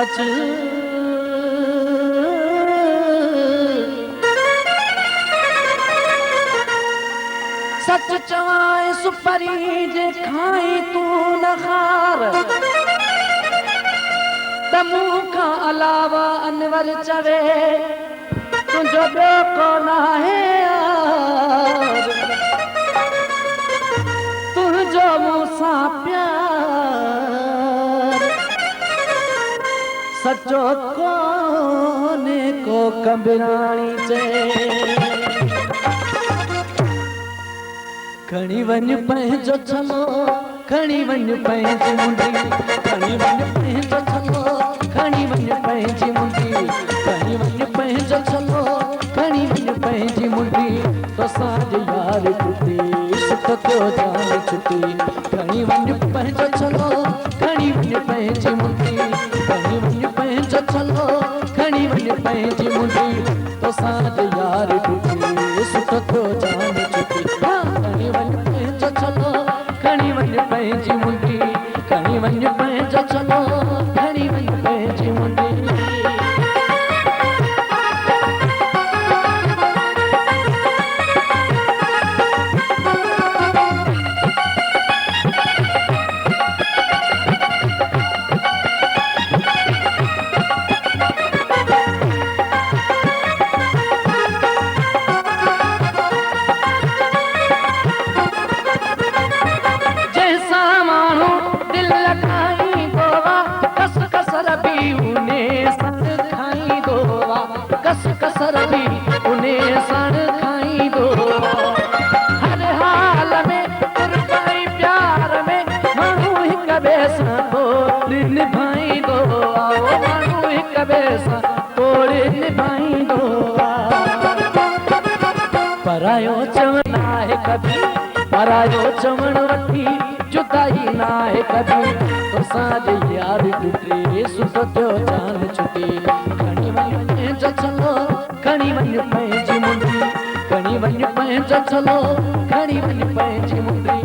सच सच चवाए सुपरी जे खाई तू न खार तमू का अलावा अनवर चवे तुझो ॿियो कोन आहे यार तुझो मूंसां प्यार सचो कोने को कबराणी चए खणी वञ पंहिंजो छलो खणी वञ पंहिंजी मुंडी खणी वञ पंहिंजो छलो खणी वञ पंहिंजी मुंडी खणी वञ पंहिंजो छलो खणी वञ पंहिंजी मुंडी तोसां जे यार टुटी सुख थियो जान छुटी खणी वञ पंहिंजो छलो खणी वञ पंहिंजी मुंडी खणी वञ पंहिंजो छलो खणी वञ पंहिंजी मुंडी तोसां जे यार टुटी सुख थियो जान छुटी खणी वञ पंहिंजो छलो खणी वञ पंहिंजी मुंडी खणी वञ पंहिंजो छलो खणी वञ पंहिंजी मुंडी कसर भी उन्हें सण खाई दो हर हाल में कुर्बाई प्यार में मानू हिक ॿिए सां तोड़ निभाई दो मानू हिक ॿिए सां तोड़ निभाई दो परायो चवण आहे कभी परायो चवण वठी जुदाई न आहे कभी तोसां जे यार टुटे सुख थियो जान छुटी खणी वञ पंहिंजो छलो खणी वञ पंहिंजी मुंडी खणी वञ पंहिंजो छलो खणी वञ पंहिंजी मुंडी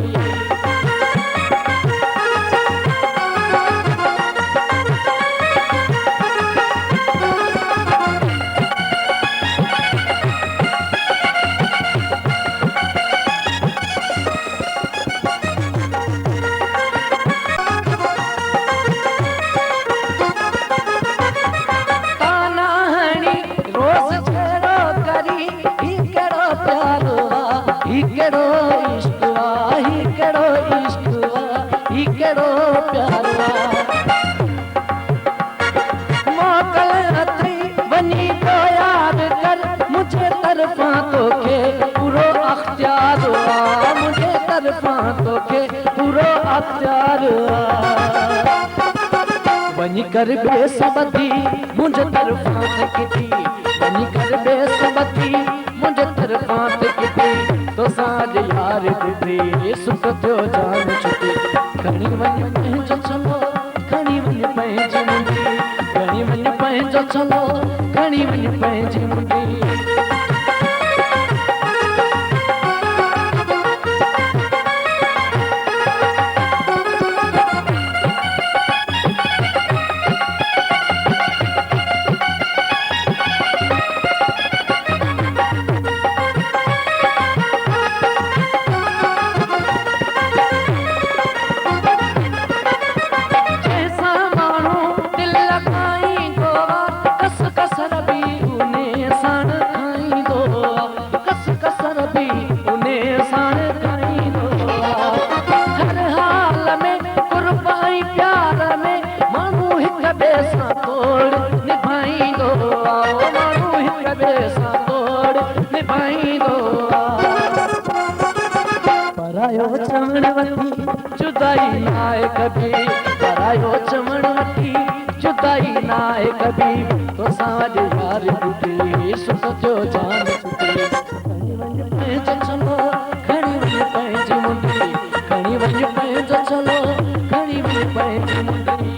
वञी कर बेसबती मुंहिंजे तरफ़ां ते किटी वञी कर बेसबती मुंहिंजे तरफ़ां ते किटी तोसां जे यार टुटी सुख थियो जान छुटी खणी वञ पंहिंजो छलो खणी वञ पंहिंजी मुंडी खणी वञ पंहिंजो छलो खणी वञ पंहिंजी मुंडी परायो चवण वठी जुदाई न आहे कभी परायो चवण वठी जुदाई न आहे कभी तोसां जे यार टुटी सुख थियो जान छुटी खणी वञ पंहिंजो छलो खणी वञ पंहिंजी मुंडी खणी वञ पंहिंजो छलो खणी वञ पंहिंजी मुंडी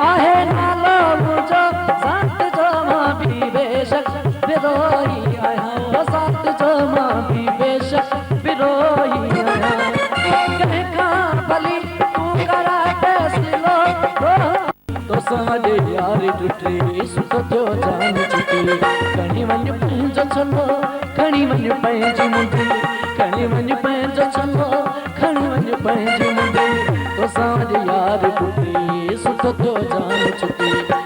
आहे नालो मुंहिंजो संत जो मां बि बेशक खणी वञ पंहिंजो छलो खणी वञ पंहिंजी मुंडी खणी वञ पंहिंजो छलो खणी वञ पंहिंजी मुंडी तोसां यार पुटी सुठो थियो जान छुटी